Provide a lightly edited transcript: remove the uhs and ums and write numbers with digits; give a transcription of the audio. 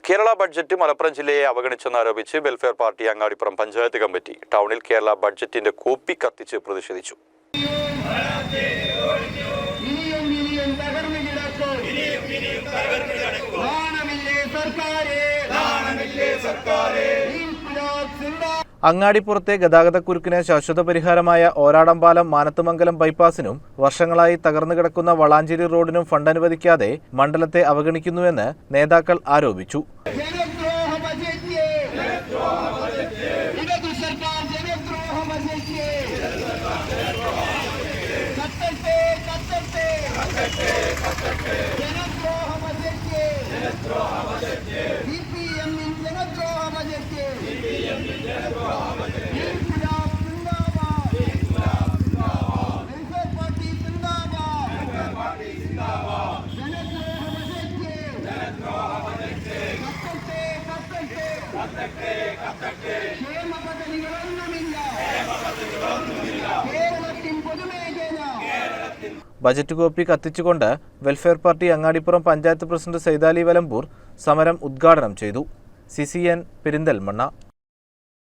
Kerala budget Malappuram ജില്ലയെ അവഗണിച്ചെന്നാരോപിച്ച് welfare party Angadipuram panchayat committee ടൗണിൽ കേരള ബഡ്ജറ്റിന്റെ കോപ്പി കത്തിച്ച് പ്രതിഷേധിച്ചു. അങ്ങാടിപ്പുറത്തെ ഗതാഗതക്കുരുക്കിന് ശാശ്വത പരിഹാരമായ ഓരാടംപാലം മാനത്തുമംഗലം ബൈപ്പാസിനും വർഷങ്ങളായി തകർന്നു കിടക്കുന്ന വളാഞ്ചേരി റോഡിനും ഫണ്ട് അനുവദിക്കാതെ മണ്ഡലത്തെ അവഗണിക്കുന്നുവെന്ന് നേതാക്കൾ ആരോപിച്ചു. ബജറ്റ് കോപ്പി കത്തിച്ചുകൊണ്ട് welfare party Angadipuram panchayat president Saidali Valambur സമരം ഉദ്ഘാടനം ചെയ്തു. CCN പെരിന്തൽമണ്ണ.